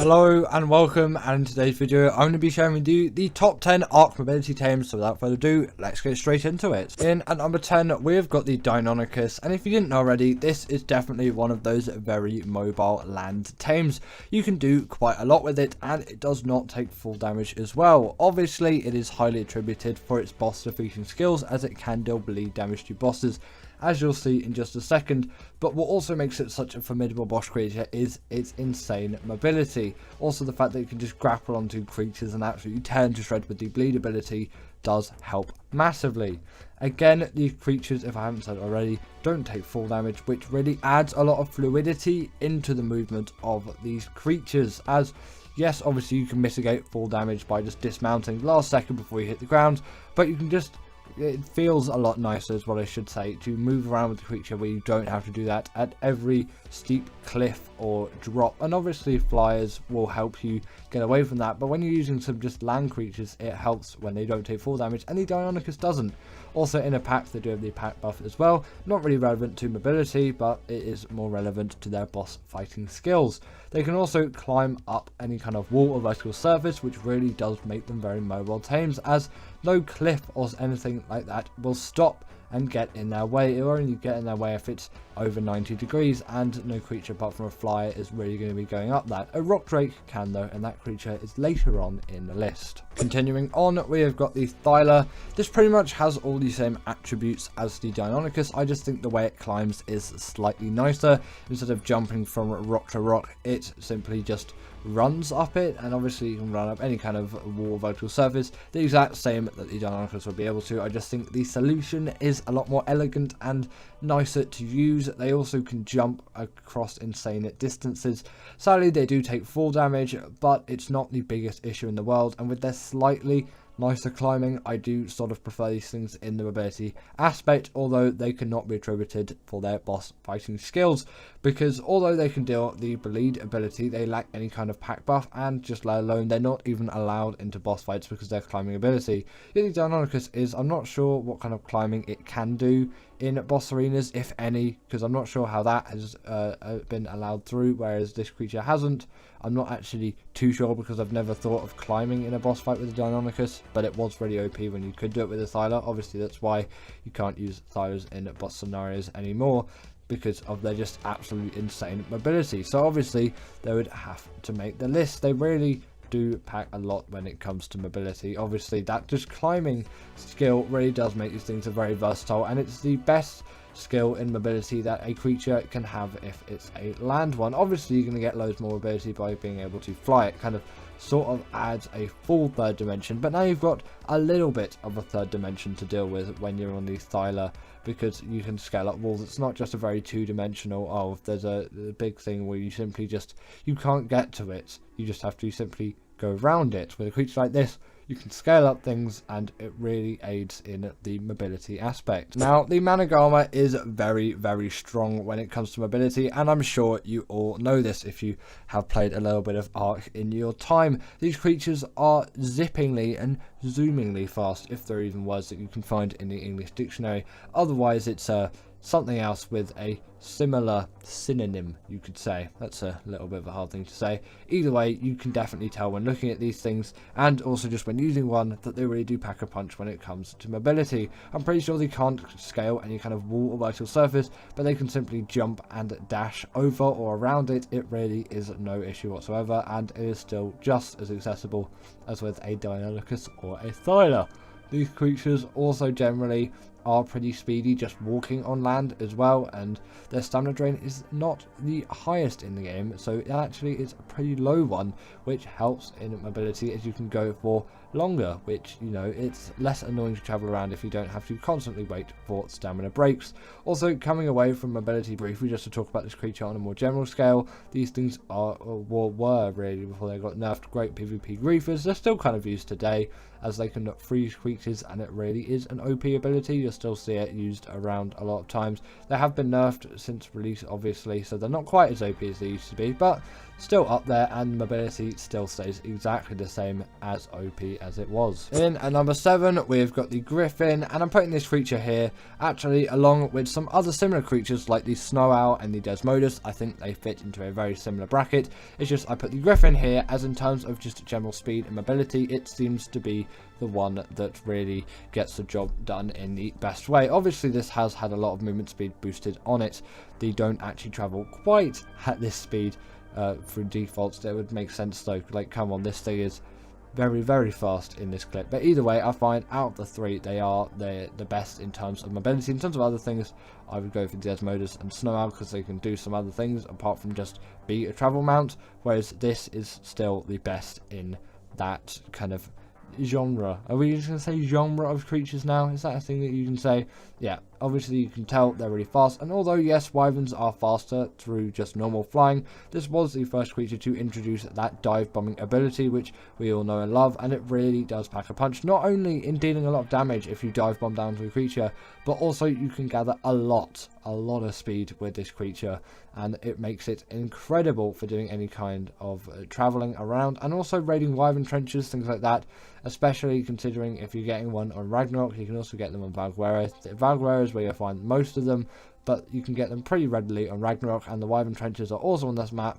Hello and welcome, and in today's video I'm going to be sharing with you the top 10 Ark mobility tames, so without further ado, let's get straight into it. In at number 10 we've got the Dinopithecus, and if you didn't know already, this is definitely one of those very mobile land tames. You can do quite a lot with it, and it does not take full damage as well. Obviously it is highly attributed for its boss defeating skills, as it can deal bleed damage to bosses, as you'll see in just a second. But what also makes it such a formidable boss creature is its insane mobility. Also the fact that you can just grapple onto creatures and absolutely tear into shreds with the bleed ability does help massively. Again, these creatures, if I haven't said already, don't take full damage, which really adds a lot of fluidity into the movement of these creatures, as yes, obviously you can mitigate full damage by just dismounting last second before you hit the ground, but you can just, it feels a lot nicer, is what I should say, to move around with the creature where you don't have to do that at every steep cliff or drop. And obviously flyers will help you get away from that, but when you're using some just land creatures, it helps when they don't take full damage, and the Dinopithecus doesn't. Also in a pack, they do have the pack buff as well, not really relevant to mobility, but it is more relevant to their boss fighting skills. They can also climb up any kind of wall or vertical surface, which really does make them very mobile tames, as no cliff or anything like that will stop and get in their way. It will only get in their way if it's over 90 degrees, and no creature apart from a flyer is really going to be going up that. A rock drake can though, and that creature is later on in the list. Continuing on, we have got the Thyla. This pretty much has all the same attributes as the Dinopithecus. I just think the way it climbs is slightly nicer. Instead of jumping from rock to rock, it simply just runs up it, and obviously you can run up any kind of wall vertical surface, the exact same that the Dinopithecus will be able to. I just think the solution is a lot more elegant and nicer to use. They also can jump across insane distances. Sadly they do take full damage, but it's not the biggest issue in the world, and with their slightly nicer climbing, I do sort of prefer these things in the mobility aspect, although they cannot be attributed for their boss fighting skills, because although they can deal the bleed ability, they lack any kind of pack buff, and just let alone they're not even allowed into boss fights because of their climbing ability. Yet the Dinopithecus is, I'm not sure what kind of climbing it can do in boss arenas, if any, because I'm not sure how that has been allowed through, whereas this creature hasn't. I'm not actually too sure, because I've never thought of climbing in a boss fight with the Dinopithecus, but it was really OP when you could do it with a Thyla. Obviously that's why you can't use Thylas in boss scenarios anymore, because of their just absolutely insane mobility. So obviously they would have to make the list. They really do pack a lot when it comes to mobility. Obviously that just climbing skill really does make these things very versatile, and it's the best skill in mobility that a creature can have if it's a land one. Obviously you're going to get loads more mobility by being able to fly. It kind of sort of adds a full third dimension, but now you've got a little bit of a third dimension to deal with when you're on the Thyla, because you can scale up walls. It's not just a very two-dimensional, oh, if there's a big thing where you simply just, you can't get to it, you just have to simply go around it. With a creature like this, you can scale up things, and it really aids in the mobility aspect. Now, the Managarmr is very, very strong when it comes to mobility, and I'm sure you all know this if you have played a little bit of Ark in your time. These creatures are zippingly and zoomingly fast, if there are even words that you can find in the English dictionary. Otherwise, it's something else with a similar synonym, you could say. That's a little bit of a hard thing to say. Either way, you can definitely tell when looking at these things, and also just when using one, that they really do pack a punch when it comes to mobility. I'm pretty sure they can't scale any kind of wall or vertical surface, but they can simply jump and dash over or around it. It really is no issue whatsoever, and it is still just as accessible as with a Dinopithecus or a Thyla. These creatures also generally are pretty speedy just walking on land as well, and their stamina drain is not the highest in the game, so it actually is a pretty low one, which helps in mobility, as you can go for longer, which, you know, it's less annoying to travel around if you don't have to constantly wait for stamina breaks. Also, coming away from mobility briefly, just to talk about this creature on a more general scale, these things were really, before they got nerfed, great PvP griefers. They're still kind of used today, as they can freeze creatures, and it really is an OP ability. You're still see it used around a lot of times. They have been nerfed since release, obviously, so they're not quite as OP as they used to be, but still up there, and mobility still stays exactly the same as OP as it was. In at number 7, we've got the Griffin, and I'm putting this creature here actually along with some other similar creatures like the Snow Owl and the Desmodus. I think they fit into a very similar bracket. It's just I put the Griffin here as in terms of just general speed and mobility, it seems to be the one that really gets the job done in the best way. Obviously this has had a lot of movement speed boosted on it. They don't actually travel quite at this speed through defaults. That would make sense though. Like, come on, this thing is very fast in this clip. But either way, I find out of the 3 they are the best in terms of mobility. In terms of other things, I would go for Desmodus and Snow Owl because they can do some other things apart from just be a travel mount, whereas this is still the best in that kind of genre. Are we just going to say genre of creatures now? Is that a thing that you can say? Yeah, obviously you can tell they're really fast, and although yes, wyverns are faster through just normal flying, this was the first creature to introduce that dive bombing ability, which we all know and love, and it really does pack a punch, not only in dealing a lot of damage if you dive bomb down to a creature, but also you can gather a lot of speed with this creature, and it makes it incredible for doing any kind of traveling around, and also raiding wyvern trenches, things like that, especially considering if you're getting one on Ragnarok, you can also get them on Valguera. Valguera is where you'll find most of them, but you can get them pretty readily on Ragnarok, and the wyvern trenches are also on this map.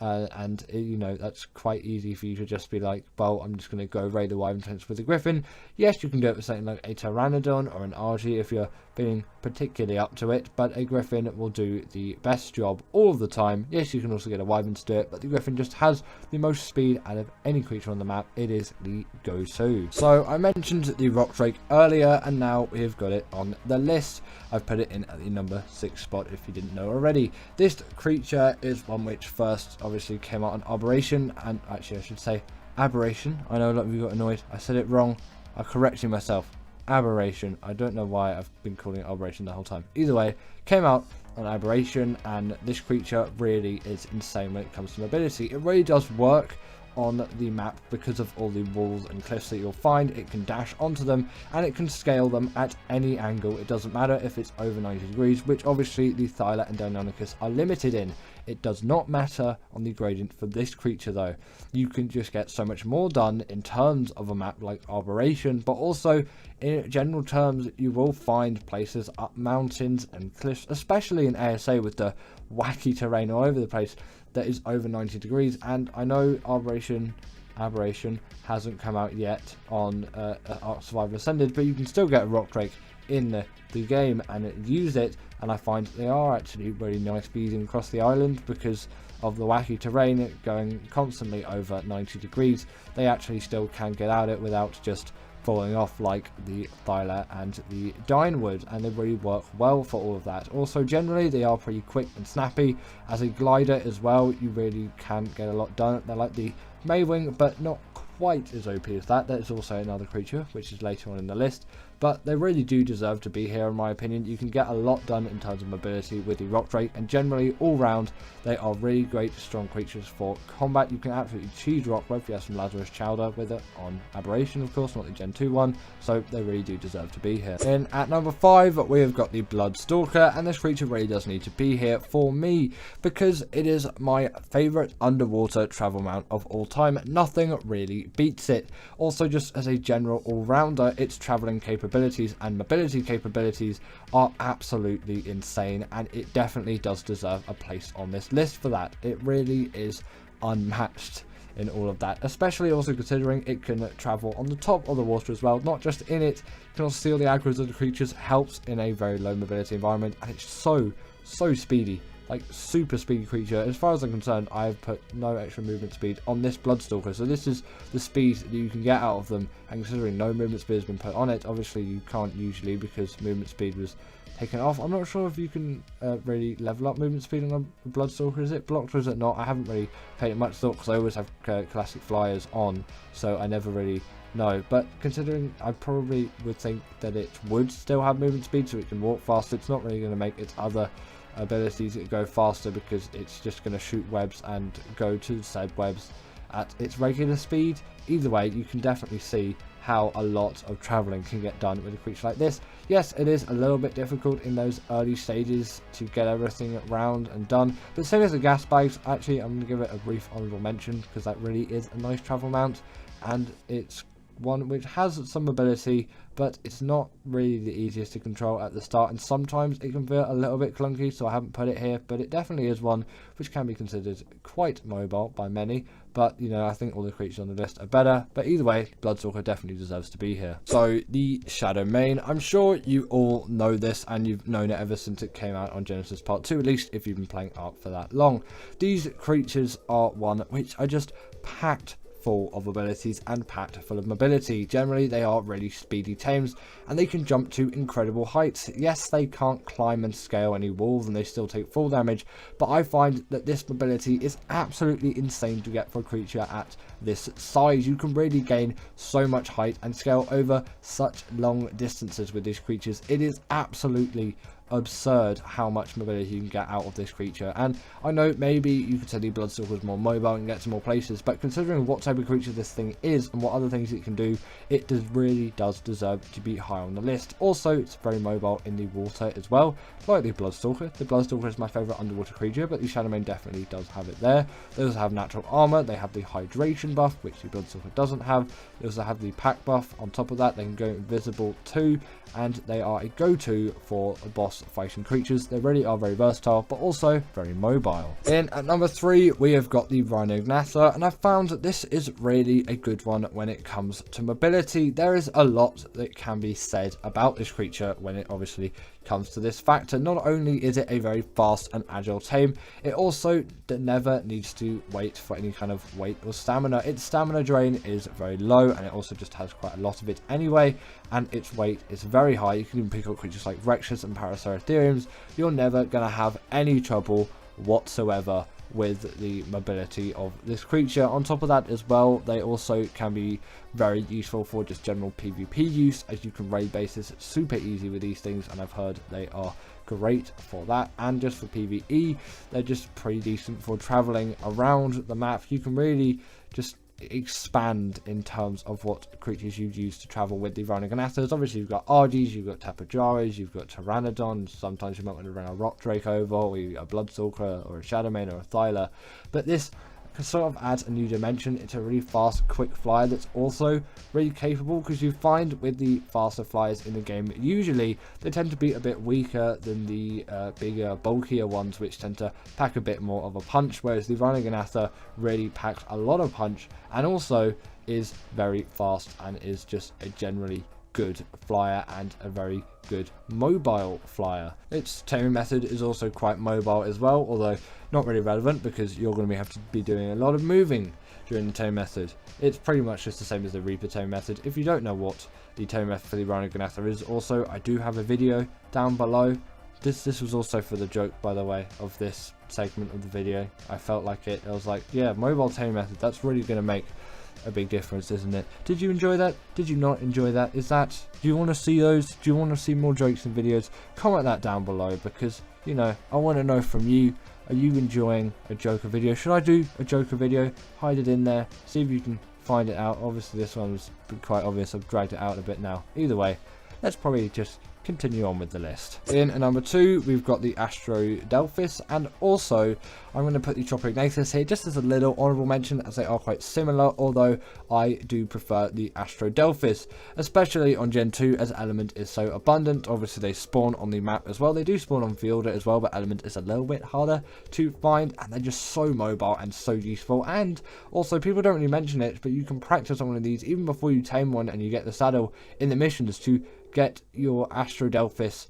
And you know, that's quite easy for you to just be like, well, I'm just going to go raid the wyvern trench with a Griffin. Yes, you can do it with something like a Pteranodon or an Argy if you're being particularly up to it, but a Griffin will do the best job all of the time. Yes, you can also get a wyvern to do it, but the Griffin just has the most speed out of any creature on the map. It is the go-to. So I mentioned the Rock Drake earlier, and now we've got it on the list. I've put it in at the number 6 spot if you didn't know already. This creature is one which first obviously came out on Aberration, and actually I should say Aberration. I know a lot of you got annoyed. I said it wrong. I'm correcting myself. Aberration. I don't know why I've been calling it Aberration the whole time. Either way, came out on Aberration, and this creature really is insane when it comes to mobility. It really does work on the map because of all the walls and cliffs that you'll find. It can dash onto them, and it can scale them at any angle. It doesn't matter if it's over 90 degrees, which obviously the Thyla and Deinonychus are limited in. It does not matter on the gradient for this creature though. You can just get so much more done in terms of a map like Aberration, but also in general terms you will find places up mountains and cliffs, especially in ASA with the wacky terrain all over the place, that is over 90 degrees. And I know Aberration hasn't come out yet on Ark Survival Ascended, but you can still get a Rock Drake in the game and use it, and I find they are actually really nice speeding across the island because of the wacky terrain going constantly over 90 degrees. They actually still can get at it without just falling off like the Thyla and the Dine would, and they really work well for all of that. Also, generally they are pretty quick and snappy. As a glider as well, you really can get a lot done. They're like the Maewing, but not quite as OP as that. That is also another creature which is later on in the list, but they really do deserve to be here in my opinion. You can get a lot done in terms of mobility with the Rock Drake, and generally all round they are really great strong creatures for combat. You can absolutely cheese Rockbreath if you have some Lazarus Chowder with it on Aberration, of course, not the Gen 2 one, so they really do deserve to be here. In at number 5 we have got the Bloodstalker, and this creature really does need to be here for me because it is my favourite underwater travel mount of all time. Nothing really beats it. Also, just as a general all-rounder, its travelling capabilities and mobility capabilities are absolutely insane, and it definitely does deserve a place on this list for that. It really is unmatched in all of that, especially also considering it can travel on the top of the water as well, not just in it. You can also steal the aggros of the creatures, helps in a very low mobility environment, and it's so speedy. Like, super speedy creature. As far as I'm concerned, I've put no extra movement speed on this Bloodstalker, so this is the speed that you can get out of them, and considering no movement speed has been put on it, obviously you can't usually because movement speed was taken off. I'm not sure if you can really level up movement speed on a Bloodstalker. Is it blocked or is it not? I haven't really paid much thought because I always have classic flyers on, so I never really know. But considering, I probably would think that it would still have movement speed so it can walk faster. It's not really going to make its other abilities go faster because it's just going to shoot webs and go to said webs at its regular speed. Either way, you can definitely see how a lot of traveling can get done with a creature like this. Yes, it is a little bit difficult in those early stages to get everything round and done, but same as the gas bags, actually I'm going to give it a brief honourable mention because that really is a nice travel mount, and it's one which has some mobility, but it's not really the easiest to control at the start, and sometimes it can feel a little bit clunky, so I haven't put it here, but it definitely is one which can be considered quite mobile by many. But, you know, I think all the creatures on the list are better. But either way, Bloodstalker definitely deserves to be here. So, the Shadowmane. I'm sure you all know this, and you've known it ever since it came out on Genesis Part 2, at least if you've been playing Ark for that long. These creatures are one which are just packed full of abilities and packed full of mobility. Generally, they are really speedy tames, and they can jump to incredible heights. Yes, they can't climb and scale any walls, and they still take full damage, but I find that this mobility is absolutely insane to get for a creature at this size. You can really gain so much height and scale over such long distances with these creatures. It is absolutely absurd how much mobility you can get out of this creature. And I know maybe you could say the Bloodstalker is more mobile and get to more places, but considering what type of creature this thing is and what other things it can do, it really does deserve to be high on the list. Also, it's very mobile in the water as well, like the Bloodstalker. The Bloodstalker is my favourite underwater creature, but the Shadowmane definitely does have it there. They also have natural armor, they have the hydration buff, which the Bloodstalker doesn't have. They also have the pack buff. On top of that, they can go invisible too, and they are a go-to for a boss fighting creatures. They really are very versatile, but also very mobile. In at number 3, we have got the Rhyniognatha, and I've found that this is really a good one when it comes to mobility. There is a lot that can be said about this creature when it obviously comes to this factor. Not only is it a very fast and agile tame, it also never needs to wait for any kind of weight or stamina. Its stamina drain is very low, and it also just has quite a lot of it anyway, and its weight is very high. You can even pick up creatures like Rexes and Paraceratheriums. You're never going to have any trouble whatsoever with the mobility of this creature. On top of that as well, they also can be very useful for just general PvP use, as you can raid bases super easy with these things, and I've heard they are great for that. And just for PvE, they're just pretty decent for traveling around the map. You can really just expand in terms of what creatures you use to travel with the Rhyniognatha. Obviously, you've got Argies, you've got Tapajaras, you've got Pteranodons. Sometimes you might want to run a Rock Drake over, or a Bloodstalker, or a Shadowmane, or a Thyla. But this can sort of add a new dimension. It's a really fast, quick flyer that's also really capable, because you find with the faster flyers in the game, usually they tend to be a bit weaker than the bigger, bulkier ones, which tend to pack a bit more of a punch, whereas the Rhyniognatha really packs a lot of punch, and also is very fast, and is just a generally good flyer and a very good mobile flyer. Its taming method is also quite mobile as well, although not really relevant because you're going to have to be doing a lot of moving during the tame method. It's pretty much just the same as the Reaper tame method. If you don't know what the tame method for the Rhyniognatha is, also I do have a video down below. This was also for the joke, by the way, of this segment of the video. I felt like it. I was like, yeah, mobile tame method, that's really going to make a big difference, isn't it? Did you enjoy that? Did you not enjoy that? Do you want to see those? Do you want to see more jokes and videos? Comment that down below, because, you know, I want to know from you. Are you enjoying a Joker video? Should I do a Joker video? Hide it in there. See if you can find it out. Obviously, this one was quite obvious. I've dragged it out a bit now. Either way, let's probably just continue on with the list. In at number 2, we've got the Astrodelphis, and also I'm going to put the Dinopithecus here just as a little honourable mention, as they are quite similar, although I do prefer the Astrodelphis, especially on Gen 2, as Element is so abundant. Obviously, they spawn on the map as well. They do spawn on Fielder as well, but Element is a little bit harder to find, and they're just so mobile and so useful. And also, people don't really mention it, but you can practice on one of these even before you tame one and you get the saddle in the missions to get your Astrodelphis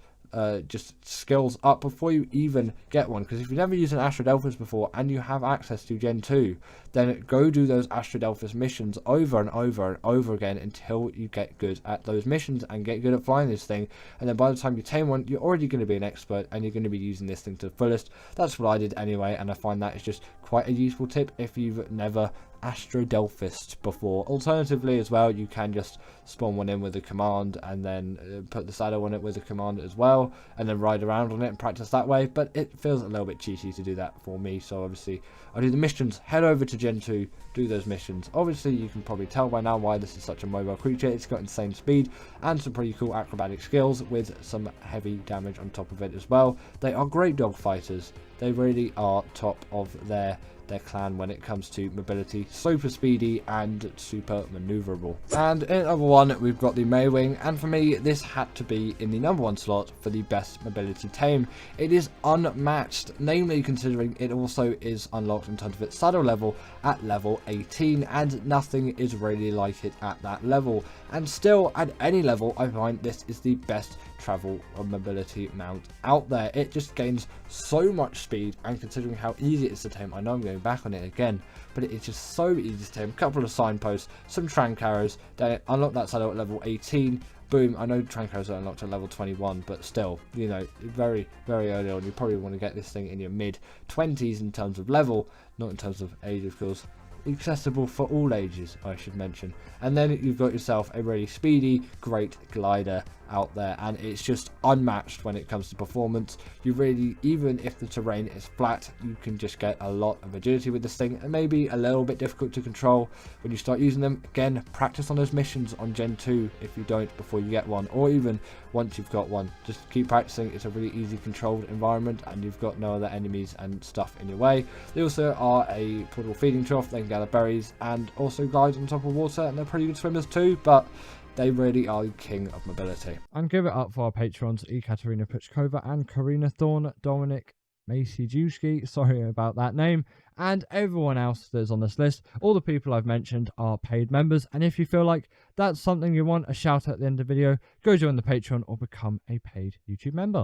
just skills up before you even get one. Because if you've never used an Astrodelphis before and you have access to Gen 2, then go do those Astrodelphis missions over and over and over again until you get good at those missions and get good at flying this thing. And then by the time you tame one, you're already going to be an expert and you're going to be using this thing to the fullest. That's what I did anyway, and I find that is just quite a useful tip if you've never Astrodelphis before. Alternatively as well, you can just spawn one in with a command and then put the saddle on it with a command as well, and then ride around on it and practice that way, but it feels a little bit cheesy to do that for me. So obviously I do the missions, head over to Gen 2, do those missions. Obviously you can probably tell by now why this is such a mobile creature. It's got insane speed and some pretty cool acrobatic skills with some heavy damage on top of it as well. They are great dog fighters. They really are top of their clan when it comes to mobility, super speedy and super maneuverable. And in number 1 we've got the Maewing, and for me this had to be in the number 1 slot for the best mobility tame. It is unmatched, namely considering it also is unlocked in terms of its saddle level at level 18, and nothing is really like it at that level. And still, at any level, I find this is the best travel or mobility mount out there. It just gains so much speed, and considering how easy it is to tame, I know I'm going back on it again, but it is just so easy to tame. A couple of signposts, some trank arrows, then it unlocked that saddle at level 18. Boom, I know trank arrows are unlocked at level 21, but still, you know, very, very early on, you probably want to get this thing in your mid-20s in terms of level, not in terms of age, of course. Accessible for all ages, I should mention. And then you've got yourself a really speedy, great glider out there, and it's just unmatched when it comes to performance. You really, even if the terrain is flat, you can just get a lot of agility with this thing, and maybe a little bit difficult to control when you start using them. Again, practice on those missions on Gen 2 if you don't before you get one, or even once you've got one. Just keep practicing. It's a really easy controlled environment, and you've got no other enemies and stuff in your way. They also are a portable feeding trough. They can gather berries and also glide on top of water, and they're pretty good swimmers too, but they really are the king of mobility. And give it up for our patrons, Ekaterina Puchkova and Karina Thorne, Dominic Maciejewski, sorry about that name, and everyone else that's on this list. All the people I've mentioned are paid members, and if you feel like that's something you want a shout out at the end of the video, go join the Patreon or become a paid YouTube member.